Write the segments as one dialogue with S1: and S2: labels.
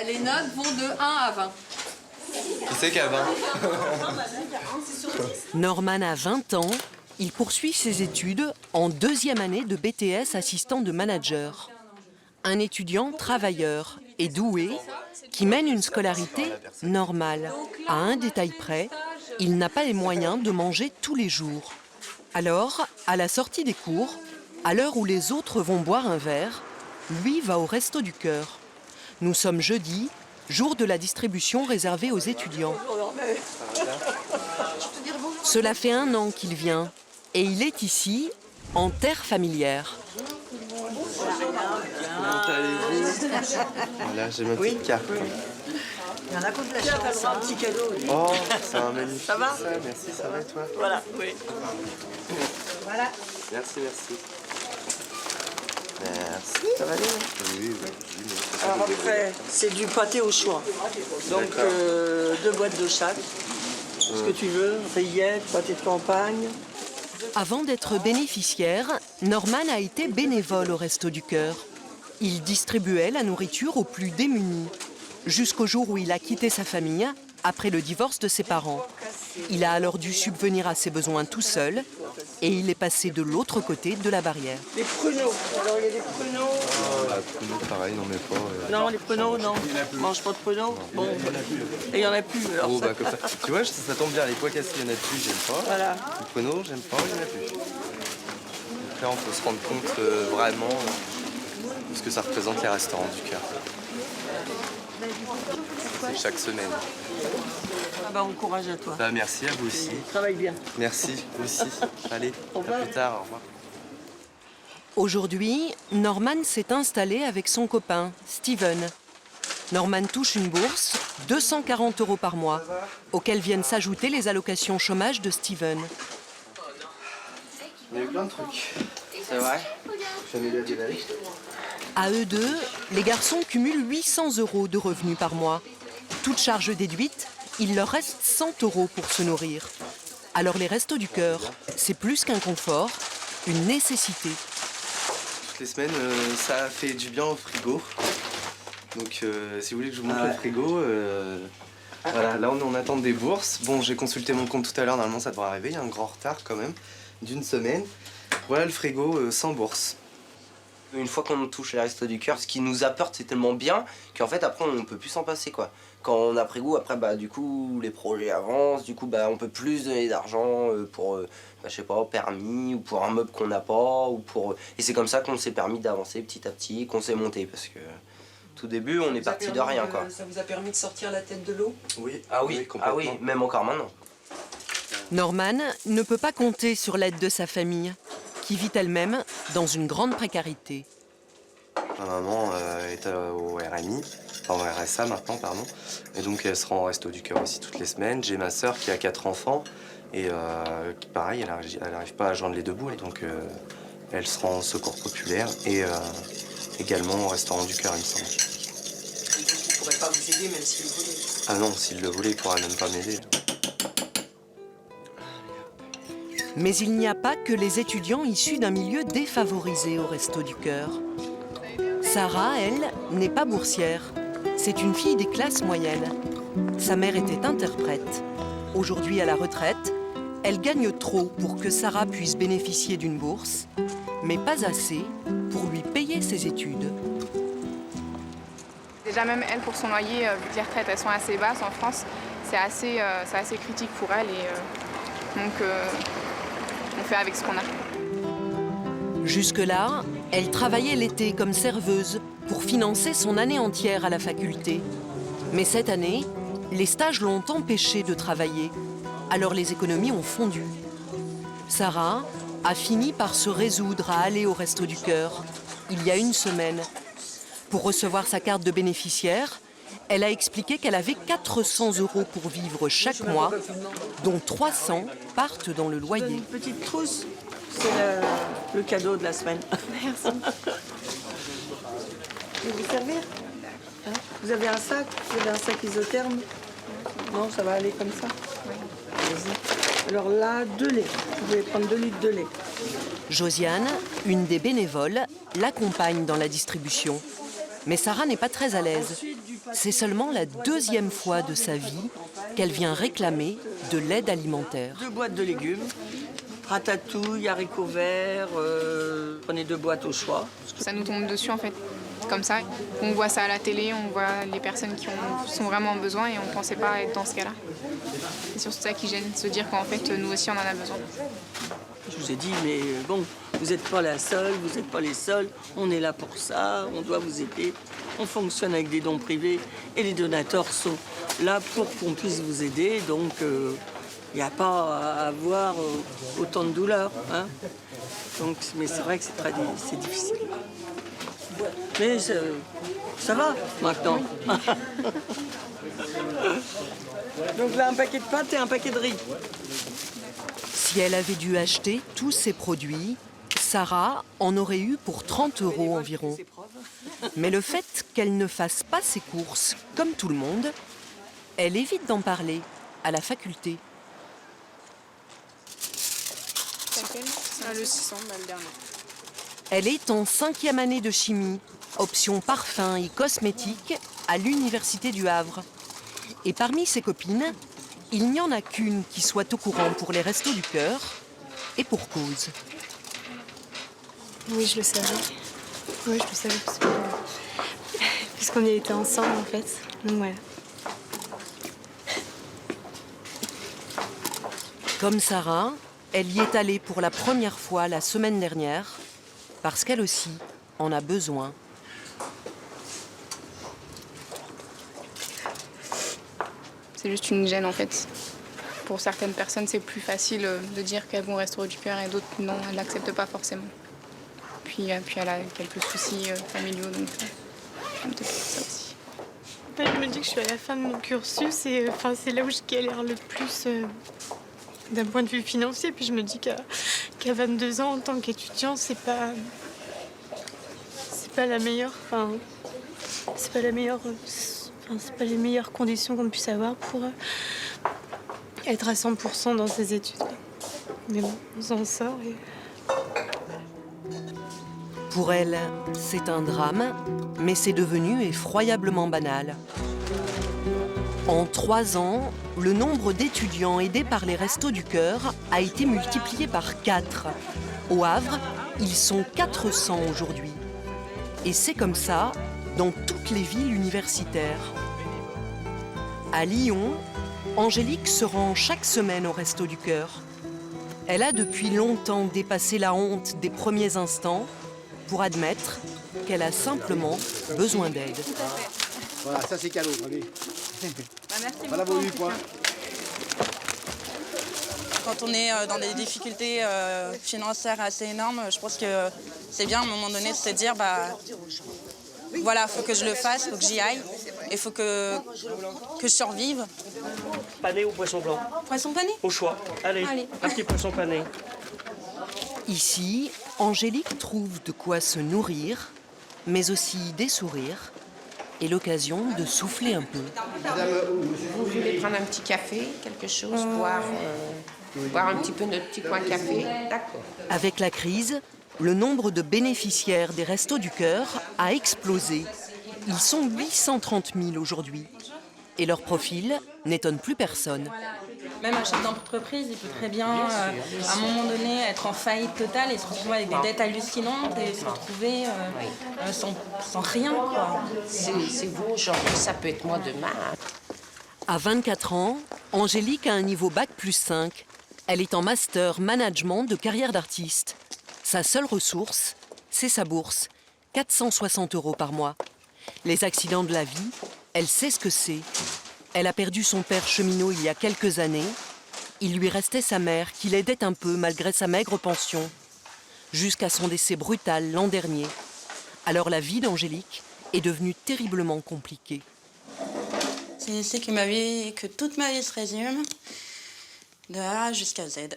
S1: Les notes vont de 1 à 20.
S2: Qui c'est qui a 20?
S3: Norman a 20 ans. Il poursuit ses études en 2e année de BTS assistant de manager. Un étudiant travailleur et doué qui mène une scolarité normale. À un détail près, il n'a pas les moyens de manger tous les jours. Alors, à la sortie des cours, à l'heure où les autres vont boire un verre, lui va au Resto du Cœur. Nous sommes jeudi, jour de la distribution réservée aux étudiants. Cela fait 1 an qu'il vient et il est ici, en terre familière.
S2: Comment allez-vous? Voilà, j'ai ma petite carte.
S4: Il y en a qui ont de la chance. Un petit cadeau.
S2: Oh, c'est un magnifique.
S4: Ça va?
S2: Merci, ça va et toi?
S4: Voilà, oui. Voilà.
S2: Merci. Merci. Ça va aller? Oui.
S4: Alors après, c'est du pâté au choix. Donc 2 boîtes de chaque. Ce que tu veux, rillettes, pâté de campagne.
S3: Avant d'être bénéficiaire, Norman a été bénévole au Resto du Cœur. Il distribuait la nourriture aux plus démunis, jusqu'au jour où il a quitté sa famille après le divorce de ses parents. Il a alors dû subvenir à ses besoins tout seul et il est passé de l'autre côté de la barrière.
S4: Les pruneaux. Alors il y a des pruneaux.
S2: Ah, pruneaux, pareil, non mais pas.
S4: Non, les pruneaux, non. On mange pas de pruneaux. Bon, et il y en a plus. Alors
S2: Oh, comme ça. Tu vois, ça tombe bien, les pois cassés, il y en a plus, j'aime pas.
S4: Voilà.
S2: Les pruneaux, j'aime pas, il y en a plus. Donc là, on peut se rendre compte vraiment de ce que ça représente les restaurants du cœur. C'est chaque semaine.
S4: Bon courage à toi.
S2: Merci à vous aussi.
S4: Travaille bien.
S2: Merci, vous aussi. Allez, à plus tard, au revoir.
S3: Aujourd'hui, Norman s'est installé avec son copain, Steven. Norman touche une bourse, 240 € par mois, auxquelles viennent s'ajouter les allocations chômage de Steven.
S2: Il y a eu plein de trucs. C'est vrai?
S3: À eux deux, les garçons cumulent 800 € de revenus par mois. Toutes charges déduites, il leur reste 100 € pour se nourrir. Alors les Restos du Cœur, c'est plus qu'un confort, une nécessité.
S2: Toutes les semaines, ça fait du bien au frigo. Donc si vous voulez que je vous montre le frigo, voilà, là on est en attente des bourses. Bon, j'ai consulté mon compte tout à l'heure, normalement ça devrait arriver, il y a un grand retard quand même, d'1 semaine. Voilà le frigo sans bourse.
S5: Une fois qu'on touche les Restos du Cœur, ce qui nous apporte c'est tellement bien qu'en fait après on peut plus s'en passer quoi. Quand on a pris goût, après du coup les projets avancent, du coup on peut plus donner d'argent pour je sais pas, permis ou pour un meuble qu'on n'a pas ou pour et c'est comme ça qu'on s'est permis d'avancer petit à petit, qu'on s'est monté parce que tout début on est parti de rien quoi.
S4: Ça vous a permis de sortir la tête de l'eau?
S2: Oui,
S5: oui, même encore maintenant.
S3: Norman ne peut pas compter sur l'aide de sa famille, qui vit elle-même dans une grande précarité.
S2: Ma maman est au RMI, enfin au RSA maintenant, pardon. Et donc elle se rend au Resto du Cœur aussi toutes les semaines. J'ai ma sœur qui a 4 enfants et qui pareil, elle n'arrive pas à joindre les 2 bouts. Et donc elle se rend au Secours Populaire et également au Restaurant du Cœur, il me semble.
S4: Il ne pourrait pas vous aider même s'il voulait.
S2: Ah non, s'il le voulait, il ne pourrait même pas m'aider.
S3: Mais il n'y a pas que les étudiants issus d'un milieu défavorisé au Resto du Cœur. Sarah, elle, n'est pas boursière. C'est une fille des classes moyennes. Sa mère était interprète. Aujourd'hui à la retraite, elle gagne trop pour que Sarah puisse bénéficier d'une bourse, mais pas assez pour lui payer ses études.
S6: Déjà même elle, pour son loyer, vu que les retraites elles sont assez basses en France, c'est assez critique pour elle et donc on fait avec ce qu'on a.
S3: Jusque-là, elle travaillait l'été comme serveuse pour financer son année entière à la faculté. Mais cette année, les stages l'ont empêchée de travailler. Alors les économies ont fondu. Sarah a fini par se résoudre à aller au Resto du Cœur, il y a 1 semaine. Pour recevoir sa carte de bénéficiaire, elle a expliqué qu'elle avait 400 € pour vivre chaque mois, dont 300 partent dans le loyer.
S4: Une petite trousse, c'est le cadeau de la semaine.
S6: Merci.
S4: Je vais vous servir. Hein? Vous avez un sac? Vous avez un sac isotherme? Non, ça va aller comme ça? Oui. Vas-y. Alors là, 2 laits. Vous pouvez prendre 2 litres de lait.
S3: Josiane, une des bénévoles, l'accompagne dans la distribution. Mais Sarah n'est pas très à l'aise.
S4: Ensuite, du
S3: c'est seulement la deuxième fois de sa vie qu'elle vient réclamer de l'aide alimentaire.
S4: 2 boîtes de légumes, ratatouille, haricots verts, prenez 2 boîtes au choix.
S6: Ça nous tombe dessus en fait, comme ça. On voit ça à la télé, on voit les personnes qui sont vraiment en besoin et on ne pensait pas être dans ce cas-là. C'est surtout ça qui gêne, se dire qu'en fait nous aussi on en a besoin.
S4: Je vous ai dit, mais bon, vous n'êtes pas la seule, vous n'êtes pas les seuls, on est là pour ça, on doit vous aider. On fonctionne avec des dons privés et les donateurs sont là pour qu'on puisse vous aider, donc il n'y a pas à avoir autant de douleur. Hein. Donc, mais c'est vrai que c'est difficile. Mais ça va maintenant. Donc là, un paquet de pâtes et un paquet de riz.
S3: Si elle avait dû acheter tous ces produits, Sarah en aurait eu pour 30 € environ. Mais le fait qu'elle ne fasse pas ses courses comme tout le monde, elle évite d'en parler à la faculté.
S6: Le 600, le dernier.
S3: Elle est en 5e année de chimie, option parfum et cosmétiques à l'Université du Havre. Et parmi ses copines, il n'y en a qu'une qui soit au courant pour les Restos du Cœur, et pour cause.
S7: Oui, je le savais. Oui, je le savais puisqu'on y était ensemble en fait. Donc voilà.
S3: Comme Sarah, elle y est allée pour la première fois la semaine dernière, parce qu'elle aussi en a besoin.
S6: C'est juste une gêne en fait. Pour certaines personnes, c'est plus facile de dire qu'elles vont au Resto du Cœur et d'autres non, elles n'acceptent pas forcément. Puis elle a quelques soucis familiaux, donc peut-être ça aussi.
S7: Je me dis que je suis à la fin de mon cursus et c'est là où je galère le plus d'un point de vue financier. Puis je me dis qu'à 22 ans, en tant qu'étudiant, c'est pas la meilleure. C'est pas les meilleures conditions qu'on puisse avoir pour être à 100% dans ses études. Mais bon, on s'en sort et...
S3: Pour elle, c'est un drame, mais c'est devenu effroyablement banal. En 3 ans, le nombre d'étudiants aidés par les Restos du Cœur a été multiplié par 4. Au Havre, ils sont 400 aujourd'hui. Et c'est comme ça dans toutes les villes universitaires. À Lyon, Angélique se rend chaque semaine au Resto du Cœur. Elle a depuis longtemps dépassé la honte des premiers instants pour admettre qu'elle a simplement besoin d'aide.
S8: Voilà, ça c'est cadeau, allez.
S1: Merci
S8: voilà vos 8 points.
S9: Quand on est dans des difficultés financières assez énormes, je pense que c'est bien à un moment donné de se dire voilà, faut que je le fasse, faut que j'y aille et faut que je survive.
S10: Pané ou poisson blanc?
S9: Poisson pané?
S10: Au choix. Allez. Un petit poisson pané.
S3: Ici, Angélique trouve de quoi se nourrir, mais aussi des sourires et l'occasion de souffler un peu.
S11: Vous voulez prendre un petit café, quelque chose, boire un petit peu notre petit coin café? D'accord.
S3: Avec la crise, le nombre de bénéficiaires des Restos du Cœur a explosé. Ils sont 830 000 aujourd'hui. Et leur profil n'étonne plus personne.
S9: Même un chef d'entreprise, il peut très bien, à un moment donné, être en faillite totale et se retrouver avec des dettes hallucinantes et se retrouver sans rien, quoi.
S11: C'est vous aujourd'hui, ça peut être moi demain.
S3: À 24 ans, Angélique a un niveau Bac plus 5. Elle est en master management de carrière d'artiste. Sa seule ressource, c'est sa bourse, 460 € par mois. Les accidents de la vie, elle sait ce que c'est. Elle a perdu son père cheminot il y a quelques années. Il lui restait sa mère qui l'aidait un peu malgré sa maigre pension, jusqu'à son décès brutal l'an dernier. Alors la vie d'Angélique est devenue terriblement compliquée.
S9: C'est ici que toute ma vie se résume, de A jusqu'à Z.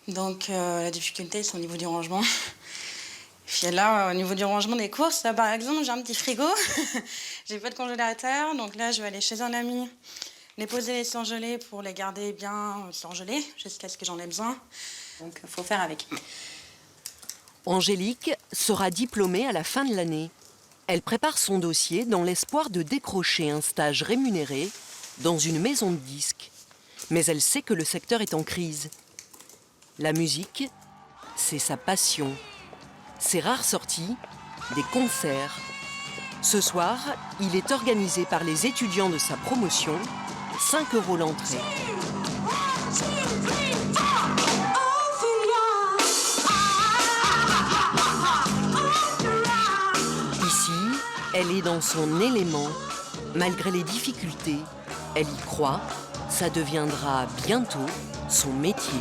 S9: Donc la difficulté, c'est au niveau du rangement. Puis là, au niveau du rangement des courses, là, par exemple, j'ai un petit frigo. J'ai pas de congélateur, donc là, je vais aller chez un ami, les poser les surgelés pour les garder bien surgelés jusqu'à ce que j'en ai besoin. Donc, il faut faire avec.
S3: Angélique sera diplômée à la fin de l'année. Elle prépare son dossier dans l'espoir de décrocher un stage rémunéré dans une maison de disques. Mais elle sait que le secteur est en crise. La musique, c'est sa passion. Ses rares sorties, des concerts. Ce soir, il est organisé par les étudiants de sa promotion, 5 € l'entrée. Ici, elle est dans son élément. Malgré les difficultés, elle y croit. Ça deviendra bientôt son métier.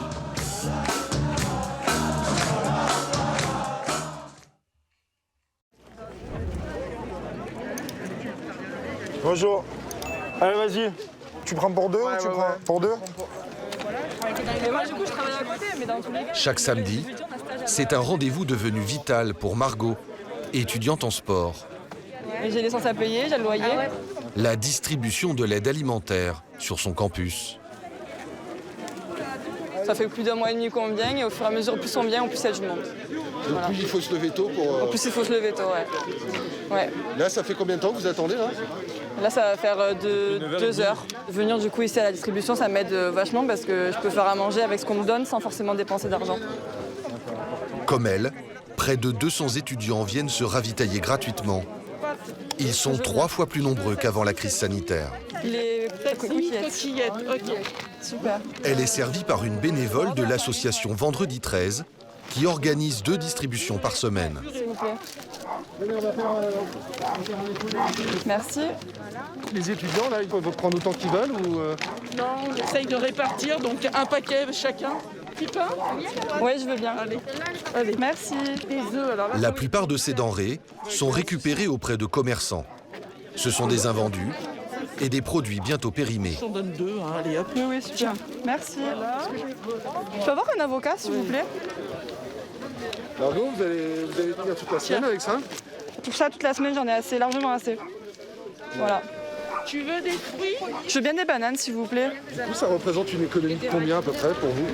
S12: Bonjour. Allez, vas-y. Tu prends pour deux ou tu prends pour deux?
S13: Moi, du coup, je travaille à côté, mais dans tous les cas...
S14: Chaque samedi, c'est un rendez-vous devenu vital pour Margot, étudiante en sport.
S13: J'ai des licences à payer, j'ai le loyer.
S14: La distribution de l'aide alimentaire sur son campus.
S13: Ça fait plus d'un mois et demi qu'on vient, et au fur et à mesure, plus on vient, plus il y a du monde.
S12: Voilà. Plus il faut se lever tôt pour...
S13: En plus, il faut se lever tôt, ouais.
S12: Là, ça fait combien de temps que vous attendez, là?
S13: Là, ça va faire 2 heures. Venir du coup ici à la distribution, ça m'aide vachement parce que je peux faire à manger avec ce qu'on me donne sans forcément dépenser d'argent.
S14: Comme elle, près de 200 étudiants viennent se ravitailler gratuitement. Ils sont 3 fois plus nombreux qu'avant la crise sanitaire.
S13: Les coquillettes, ok. Super.
S14: Elle est servie par une bénévole de l'association Vendredi 13 qui organise 2 distributions par semaine.
S13: S'il vous plaît. Merci.
S12: Les étudiants, là, ils peuvent prendre autant qu'ils veulent ou...
S15: Non, on essaye de répartir, donc un paquet chacun. Petit pain?
S13: Oui, je veux bien. Allez. Merci.
S15: Les œufs, alors là,
S14: La plupart de ces denrées sont récupérées auprès de commerçants. Ce sont des invendus et des produits bientôt périmés.
S15: on donne 2, hein. Allez hop.
S13: Oui, super. Merci. Je peux avoir un avocat, s'il vous plaît?
S12: Margot, vous allez tenir toute la semaine avec ça?
S13: Pour ça, toute la semaine, j'en ai assez, largement assez. Voilà.
S15: Tu veux des fruits?
S13: Je veux bien des bananes, s'il vous plaît.
S12: Du coup, ça représente une économie de combien à peu près pour vous?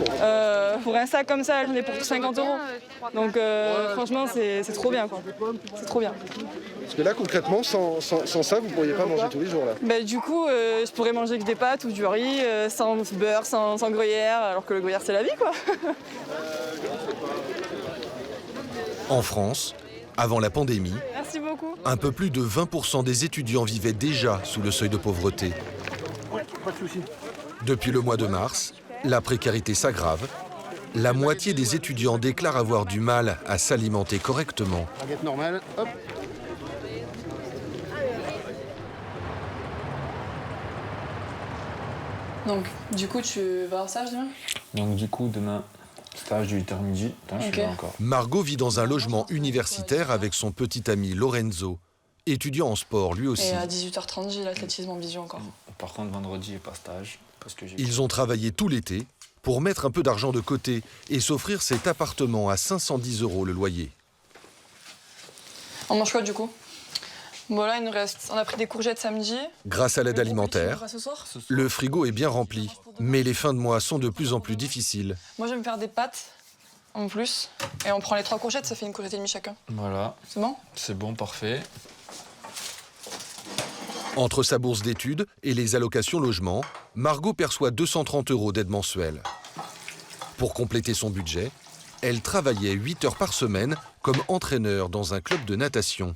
S13: Pour un sac comme ça, j'en ai pour 50 €. Donc franchement, c'est trop bien, quoi. C'est trop bien.
S12: Parce que là, concrètement, sans ça, vous ne pourriez pas manger tous les jours, là.
S13: Bah, du coup, je pourrais manger que des pâtes ou du riz, sans beurre, sans gruyère, alors que le gruyère, c'est la vie, quoi.
S14: En France, avant la pandémie,
S13: Merci beaucoup.
S14: un peu plus de 20% des étudiants vivaient déjà sous le seuil de pauvreté.
S12: Pas de souci.
S14: Depuis le mois de mars, la précarité s'aggrave. La moitié des étudiants déclarent avoir du mal à s'alimenter correctement.
S12: Baguette normale, hop.
S13: Donc, du coup, tu vas en stage demain?
S16: Donc du coup, demain, stage de 8h midi. Attends, je suis là encore.
S14: Margot vit dans un logement universitaire avec son petit ami Lorenzo, étudiant en sport lui aussi.
S13: Et à 18h30, j'ai l'athlétisme en visio encore.
S16: Par contre, vendredi, j'ai pas stage. Parce que
S14: Ils ont travaillé tout l'été pour mettre un peu d'argent de côté et s'offrir cet appartement à 510 € le loyer.
S13: On mange quoi, du coup? Bon, là, il nous reste... On a pris des courgettes samedi.
S14: Grâce à l'aide alimentaire,
S13: Ce soir.
S14: le frigo est bien rempli, mais les fins de mois sont de plus en plus difficiles.
S13: Moi, je vais me faire des pâtes en plus. Et on prend les 3 courgettes, ça fait une courgette et demie chacun.
S16: Voilà.
S13: C'est bon?
S16: C'est bon, parfait.
S14: Entre sa bourse d'études et les allocations logement, Margot perçoit 230 € d'aide mensuelle. Pour compléter son budget, elle travaillait 8 heures par semaine comme entraîneur dans un club de natation.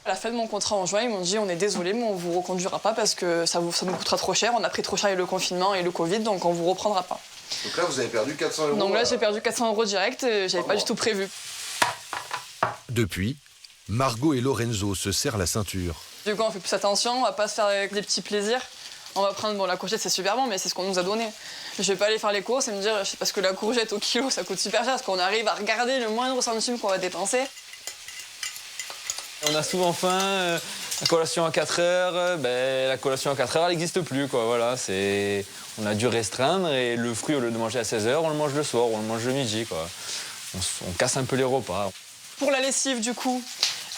S13: À la fin de mon contrat en juin, ils m'ont dit on est désolé, mais on vous reconduira pas parce que ça nous coûtera trop cher. On a pris trop cher avec le confinement et le Covid, donc on vous reprendra pas.
S12: Donc là, vous avez perdu 400 €.
S13: Donc là, j'ai perdu 400 € direct, j'avais pas du tout prévu.
S14: Depuis, Margot et Lorenzo se serrent la ceinture.
S13: Du coup, on fait plus attention, on va pas se faire avec des petits plaisirs. On va prendre, bon, la courgette c'est super bon, mais c'est ce qu'on nous a donné. Je vais pas aller faire les courses et me dire, parce que la courgette au kilo ça coûte super cher, parce qu'on arrive à regarder le moindre centime qu'on va dépenser.
S16: On a souvent faim, la collation à 4 heures, la collation à 4 heures, elle n'existe plus, quoi. Voilà, on a dû restreindre et le fruit, au lieu de manger à 16 h, on le mange le soir, on le mange le midi, quoi. On casse un peu les repas.
S13: Pour la lessive, du coup,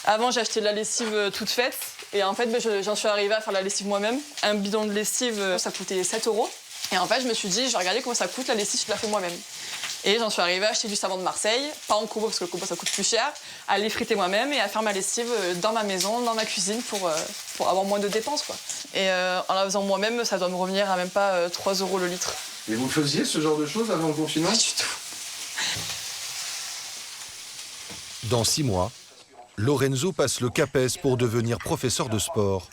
S13: avant j'ai acheté de la lessive toute faite et en fait j'en suis arrivée à faire la lessive moi-même. Un bidon de lessive, ça coûtait 7 €. Et en fait je me suis dit, je vais regarder comment ça coûte la lessive, je la fais moi-même. Et j'en suis arrivée à acheter du savon de Marseille, pas en Kobo parce que le Kobo ça coûte plus cher, à les friter moi-même et à faire ma lessive dans ma maison, dans ma cuisine pour avoir moins de dépenses, quoi. Et en la faisant moi-même, ça doit me revenir à même pas 3 € le litre.
S14: Et vous faisiez ce genre de choses avant le confinement?
S13: Pas du tout.
S14: Dans 6 mois, Lorenzo passe le CAPES pour devenir professeur de sport.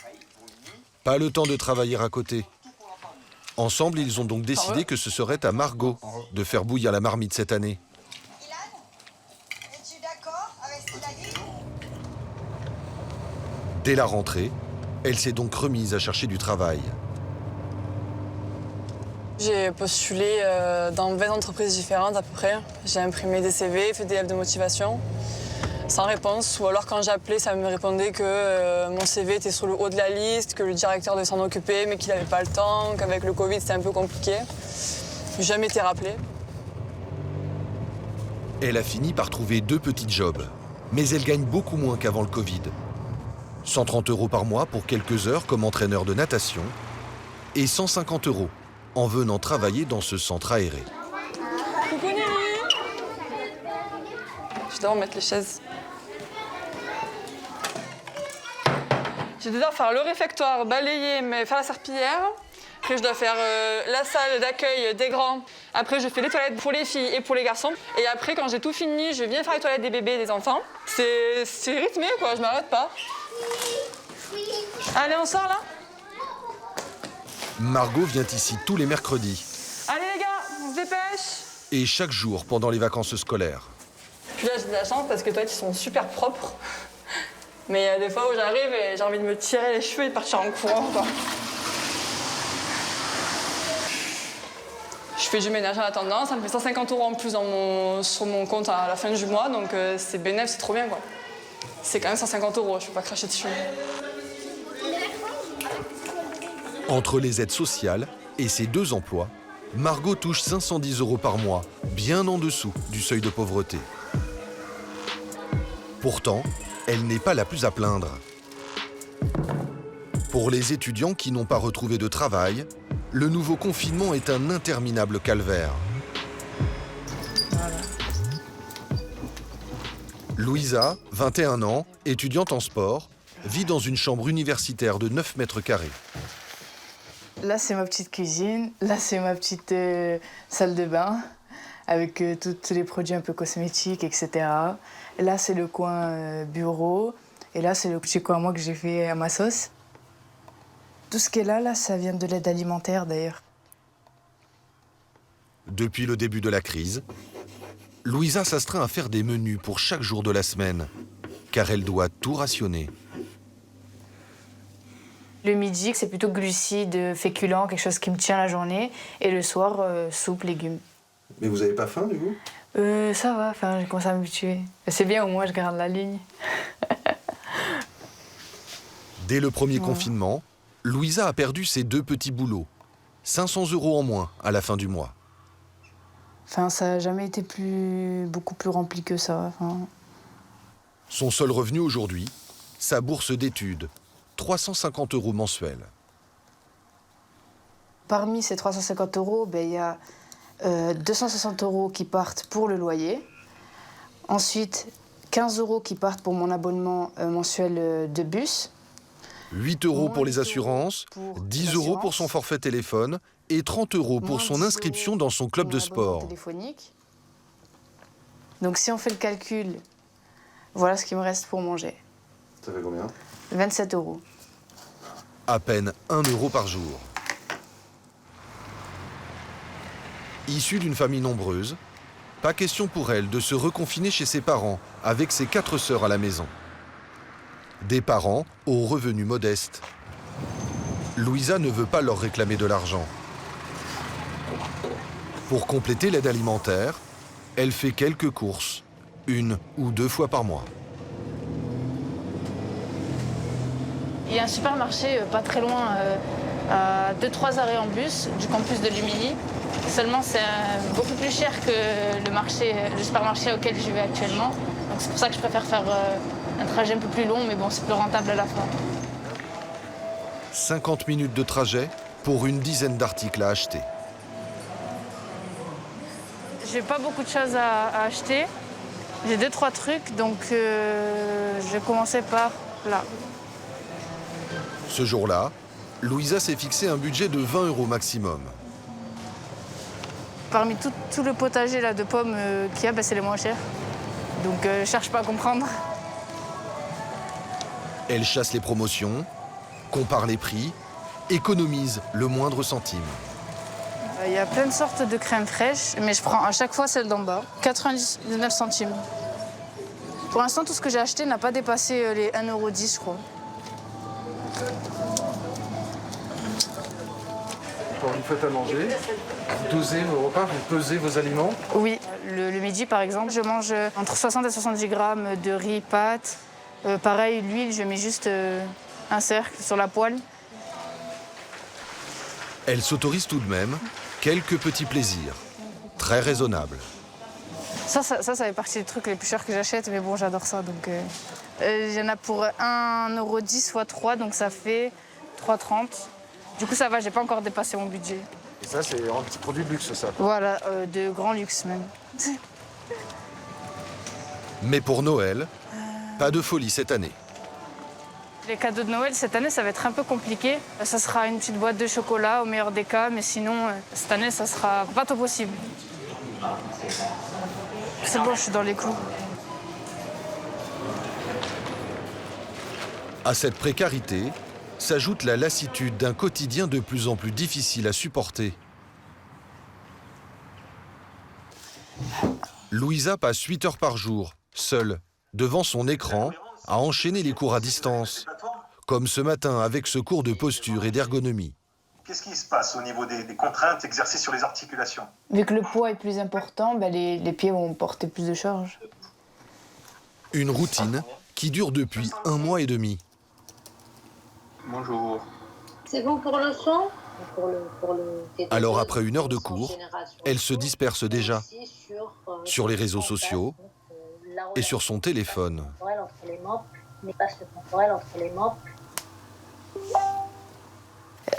S14: Pas le temps de travailler à côté. Ensemble, ils ont donc décidé que ce serait à Margot de faire bouillir la marmite cette année. Dès la rentrée, elle s'est donc remise à chercher du travail.
S13: J'ai postulé dans 20 entreprises différentes à peu près. J'ai imprimé des CV, fait des lettres de motivation, sans réponse. Ou alors quand j'appelais, ça me répondait que mon CV était sur le haut de la liste, que le directeur devait s'en occuper, mais qu'il n'avait pas le temps, qu'avec le Covid c'était un peu compliqué. J'ai jamais été rappelée.
S14: Elle a fini par trouver 2 petits jobs, mais elle gagne beaucoup moins qu'avant le Covid. 130 € par mois pour quelques heures comme entraîneur de natation et 150 € en venant travailler dans ce centre aéré.
S13: Coucou Nelly. Je dois remettre les chaises. Je dois faire le réfectoire, balayer, faire la serpillière. Après, je dois faire la salle d'accueil des grands. Après, je fais les toilettes pour les filles et pour les garçons. Et après, quand j'ai tout fini, je viens faire les toilettes des bébés et des enfants. C'est rythmé, quoi, je m'arrête pas. Allez, on sort là?
S14: Margot vient ici tous les mercredis
S13: Allez les gars, on se dépêche.
S14: et chaque jour pendant les vacances scolaires.
S13: Puis là, j'ai de la chance parce que les toilettes sont super propres. Mais il y a des fois où j'arrive et j'ai envie de me tirer les cheveux et de partir en courant, quoi. Je fais du ménage en attendant, ça me fait 150 € en plus sur mon compte à la fin du mois, donc c'est bénéf, c'est trop bien, quoi. C'est quand même 150 €, je peux pas cracher dessus.
S14: Entre les aides sociales et ses 2 emplois, Margot touche 510 € par mois, bien en dessous du seuil de pauvreté. Pourtant, elle n'est pas la plus à plaindre. Pour les étudiants qui n'ont pas retrouvé de travail, le nouveau confinement est un interminable calvaire. Louisa, 21 ans, étudiante en sport, vit dans une chambre universitaire de 9 mètres carrés.
S17: Là, c'est ma petite cuisine. Là, c'est ma petite salle de bain avec tous les produits un peu cosmétiques, etc. Et là, c'est le coin bureau. Et là, c'est le petit coin moi que j'ai fait à ma sauce. Tout ce qui est là, ça vient de l'aide alimentaire, d'ailleurs.
S14: Depuis le début de la crise, Louisa s'astreint à faire des menus pour chaque jour de la semaine, car elle doit tout rationner.
S17: Le midi, c'est plutôt glucides, féculents, quelque chose qui me tient la journée. Et le soir, soupe, légumes.
S12: Mais vous avez pas faim, du coup?
S17: Ça va, enfin, j'ai commencé à m'habituer. C'est bien, au moins, je garde la ligne.
S14: Dès le premier confinement, Louisa a perdu ses 2 petits boulots. 500 € en moins à la fin du mois.
S17: Enfin, ça n'a jamais été beaucoup plus rempli que ça. Enfin...
S14: Son seul revenu aujourd'hui, sa bourse d'études, 350 € mensuels.
S17: Parmi ces 350 €, il y a 260 € qui partent pour le loyer. Ensuite, 15 € qui partent pour mon abonnement mensuel de bus.
S14: 8 € pour les assurances, 10 € pour son forfait téléphone et 30 € pour son inscription dans son club de sport.
S17: Téléphonique. Donc si on fait le calcul, voilà ce qui me reste pour manger.
S12: Ça fait combien?
S17: 27 €.
S14: À peine 1 € par jour. Issue d'une famille nombreuse, pas question pour elle de se reconfiner chez ses parents avec ses 4 sœurs à la maison. Des parents aux revenus modestes. Louisa ne veut pas leur réclamer de l'argent. Pour compléter l'aide alimentaire, elle fait quelques courses, 1 ou 2 fois par mois.
S17: Il y a un supermarché pas très loin, à 2-3 arrêts en bus du campus de Lumilly. Seulement, c'est beaucoup plus cher que le supermarché auquel je vais actuellement. Donc c'est pour ça que je préfère faire un trajet un peu plus long, mais bon, c'est plus rentable à la fin.
S14: 50 minutes de trajet pour une dizaine d'articles à acheter.
S18: j'ai pas beaucoup de choses à acheter. J'ai 2-3 trucs, donc je vais commencer par là.
S14: Ce jour-là, Louisa s'est fixé un budget de 20 € maximum.
S18: Parmi tout le potager là, de pommes qu'il y a, c'est les moins chers. Donc je cherche pas à comprendre.
S14: Elle chasse les promotions, compare les prix, économise le moindre centime.
S18: Il y a plein de sortes de crèmes fraîches, mais je prends à chaque fois celle d'en bas. 99 centimes. Pour l'instant, tout ce que j'ai acheté n'a pas dépassé les 1,10 €, je crois.
S12: Quand vous faites à manger, vous dosez vos repas, vous pesez vos aliments.
S18: Oui, le midi par exemple, je mange entre 60 et 70 grammes de riz, pâtes. Pareil, l'huile, je mets juste un cercle sur la poêle.
S14: Elle s'autorise tout de même quelques petits plaisirs, très raisonnables.
S18: Ça fait partie des trucs les plus chers que j'achète, mais bon, j'adore ça. Donc, il y en a pour 1,10 € fois 3, donc ça fait 3,30 €. Du coup, ça va, j'ai pas encore dépassé mon budget.
S12: Et ça, c'est un petit produit de luxe, ça.
S18: Voilà, de grand luxe même.
S14: Mais pour Noël, pas de folie cette année.
S18: Les cadeaux de Noël, cette année, ça va être un peu compliqué. Ça sera une petite boîte de chocolat au meilleur des cas, mais sinon, cette année, ça sera pas tout possible. C'est bon, je suis dans les clous.
S14: À cette précarité s'ajoute la lassitude d'un quotidien de plus en plus difficile à supporter. Louisa passe 8 heures par jour, seule, devant son écran, à enchaîner les cours à distance, comme ce matin avec ce cours de posture et d'ergonomie.
S19: Qu'est-ce qui se passe au niveau des contraintes exercées sur les articulations?
S17: Vu que le poids est plus important, les pieds vont porter plus de charge.
S14: Une routine qui dure depuis 1 mois et demi.
S19: Bonjour.
S20: C'est bon pour le son?
S14: Alors après 1 heure de cours, elle se disperse déjà sur les réseaux sociaux et sur son téléphone.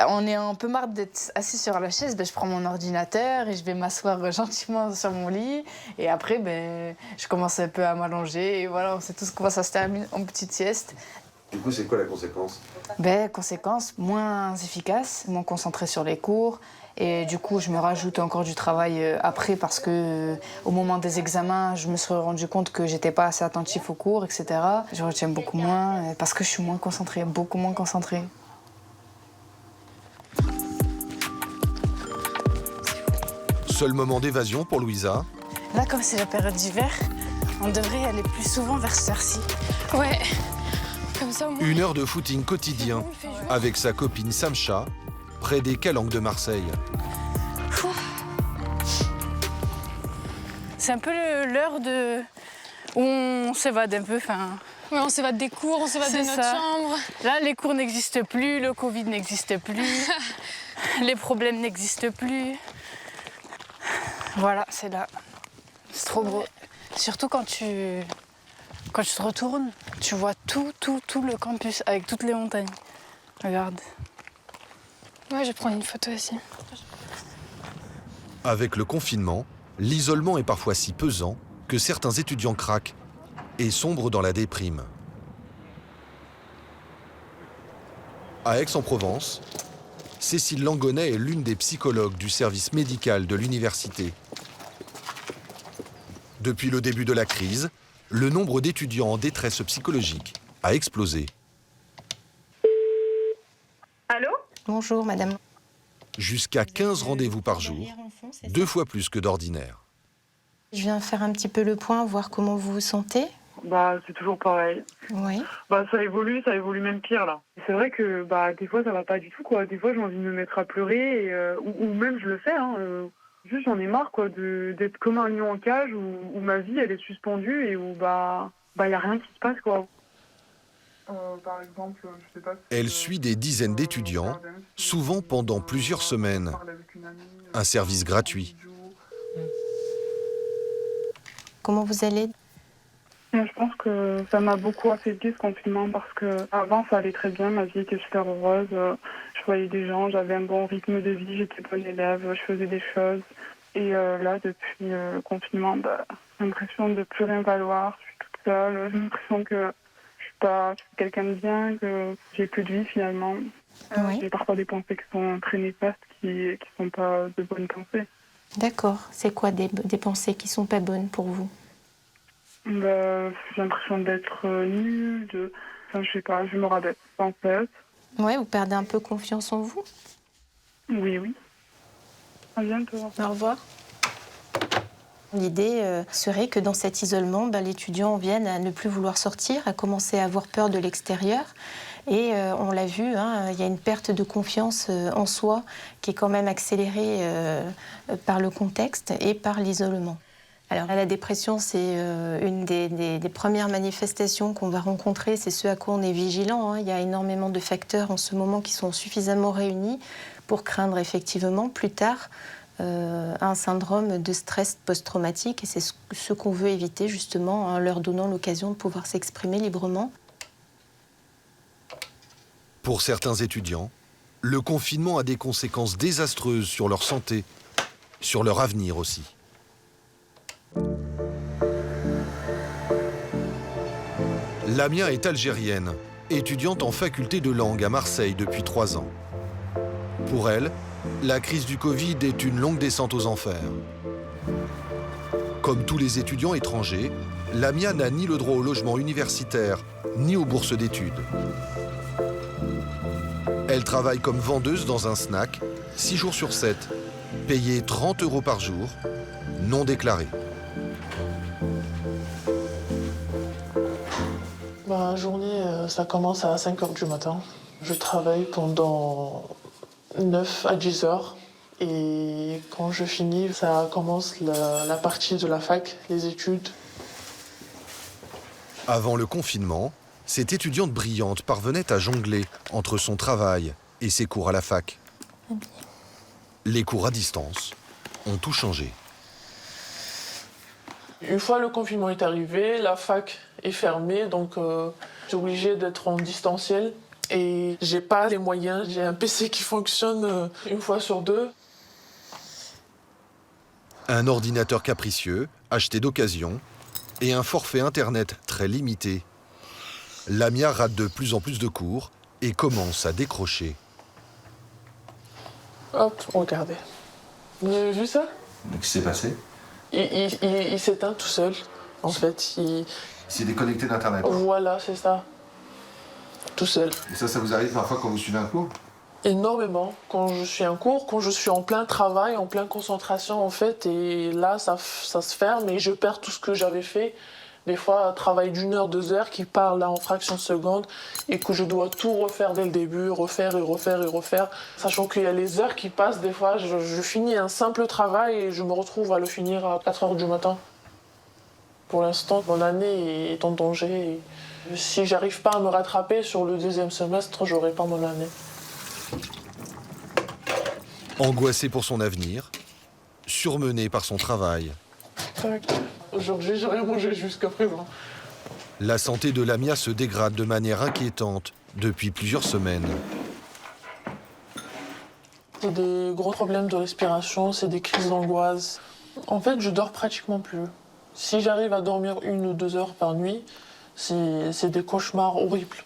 S17: On est un peu marre d'être assis sur la chaise, je prends mon ordinateur et je vais m'asseoir gentiment sur mon lit. Et après, je commence un peu à m'allonger et voilà, on sait tous comment ça se termine en petite sieste.
S12: Du coup, c'est quoi la conséquence?
S17: Conséquence, moins efficace, moins concentré sur les cours. Et du coup, je me rajoute encore du travail après parce que au moment des examens, je me suis rendu compte que j'étais pas assez attentif aux cours, etc. Je retiens beaucoup moins parce que je suis moins concentrée, beaucoup moins concentrée.
S14: Seul moment d'évasion pour Louisa.
S18: Là, comme c'est la période d'hiver, on devrait aller plus souvent vers cette heure-ci. Ouais, comme ça au moins...
S14: 1 heure de footing quotidien avec sa copine Samcha, près des Calanques de Marseille.
S18: C'est un peu l'heure où on s'évade un peu.
S21: Ouais, on s'évade des cours, on s'évade de notre chambre.
S18: Là, les cours n'existent plus, le Covid n'existe plus, les problèmes n'existent plus. Voilà, c'est là. C'est trop beau. Surtout quand tu te retournes, tu vois tout le campus avec toutes les montagnes. Regarde.
S21: Ouais, je vais prendre une photo aussi.
S14: Avec le confinement, l'isolement est parfois si pesant que certains étudiants craquent et sombrent dans la déprime. À Aix-en-Provence, Cécile Langonnet est l'une des psychologues du service médical de l'université. Depuis le début de la crise, le nombre d'étudiants en détresse psychologique a explosé.
S22: Allô?
S17: Bonjour, madame.
S14: Jusqu'à 15 rendez-vous par jour, 2 fois plus que d'ordinaire.
S7: Je viens faire un petit peu le point, voir comment vous vous sentez.
S22: C'est toujours pareil.
S7: Oui.
S22: Ça évolue même pire là. C'est vrai que des fois ça va pas du tout quoi. Des fois j'ai envie de me mettre à pleurer ou même je le fais. Juste j'en ai marre quoi d'être comme un lion en cage où ma vie elle est suspendue et où y a rien qui se passe quoi. Par exemple, je sais pas.
S14: Elle suit des dizaines d'étudiants, souvent pendant plusieurs semaines. Un service gratuit.
S7: Comment vous allez?
S22: Je pense que ça m'a beaucoup affaibli ce confinement parce que avant ça allait très bien, ma vie était super heureuse, je voyais des gens, j'avais un bon rythme de vie, j'étais bonne élève, je faisais des choses. Et là, depuis le confinement, j'ai l'impression de plus rien valoir. Je suis toute seule. J'ai l'impression que je suis pas quelqu'un de bien, que j'ai plus de vie finalement. J'ai parfois des pensées qui sont très néfastes, qui sont pas de bonnes pensées.
S2: D'accord. C'est quoi des pensées qui sont pas bonnes pour vous?
S22: J'ai l'impression d'être nulle, je sais pas, je me rabaisse sans cesse.
S2: Ouais, vous perdez un peu confiance en vous?
S22: Oui. À bientôt.
S2: Au revoir. L'idée serait que dans cet isolement, l'étudiant vienne à ne plus vouloir sortir, à commencer à avoir peur de l'extérieur. Et on l'a vu, il y a une perte de confiance en soi qui est quand même accélérée par le contexte et par l'isolement. Alors la dépression, c'est une des premières manifestations qu'on va rencontrer, c'est ce à quoi on est vigilant. Il y a énormément de facteurs en ce moment qui sont suffisamment réunis pour craindre effectivement plus tard un syndrome de stress post-traumatique. Et c'est ce qu'on veut éviter justement en leur donnant l'occasion de pouvoir s'exprimer librement.
S14: Pour certains étudiants, le confinement a des conséquences désastreuses sur leur santé, sur leur avenir aussi. Lamia est algérienne, étudiante en faculté de langue à Marseille depuis 3 ans. Pour elle, la crise du Covid est une longue descente aux enfers. Comme tous les étudiants étrangers, Lamia n'a ni le droit au logement universitaire, ni aux bourses d'études. Elle travaille comme vendeuse dans un snack, 6 jours sur 7, payée 30 € par jour, non déclarée.
S15: Ma journée, ça commence à 5 h du matin. Je travaille pendant 9 à 10 heures. Et quand je finis, ça commence la partie de la fac, les études.
S14: Avant le confinement, cette étudiante brillante parvenait à jongler entre son travail et ses cours à la fac. Les cours à distance ont tout changé.
S15: Une fois le confinement est arrivé, la fac est fermée, donc j'ai obligé d'être en distanciel. Et j'ai pas les moyens, j'ai un PC qui fonctionne une fois sur 2.
S14: Un ordinateur capricieux, acheté d'occasion, et un forfait internet très limité. Lamia rate de plus en plus de cours et commence à décrocher.
S15: Hop, regardez. Vous avez vu ça?
S14: Qu'est-ce qui s'est passé?
S15: Il s'éteint tout seul, en fait.
S14: Il s'est déconnecté d'Internet.
S15: Voilà, c'est ça. Tout seul.
S14: Et ça vous arrive parfois quand vous suivez un cours?
S15: Énormément. Quand je suis en cours, quand je suis en plein travail, en pleine concentration, en fait, et là, ça se ferme et je perds tout ce que j'avais fait. Des fois, un travail d'1 heure, 2 heures qui part là en fraction de seconde et que je dois tout refaire dès le début, refaire et refaire et refaire. Sachant qu'il y a les heures qui passent, des fois, je finis un simple travail et je me retrouve à le finir à 4 h du matin. Pour l'instant, mon année est en danger. Et si j'arrive pas à me rattraper sur le 2e semestre, j'aurai pas mon année.
S14: Angoissée pour son avenir, surmenée par son travail.
S15: Aujourd'hui, j'ai rien mangé jusqu'à présent.
S14: La santé de Lamia se dégrade de manière inquiétante depuis plusieurs semaines.
S15: C'est des gros problèmes de respiration, c'est des crises d'angoisse. En fait, je dors pratiquement plus. Si j'arrive à dormir 1 ou 2 heures par nuit, c'est des cauchemars horribles.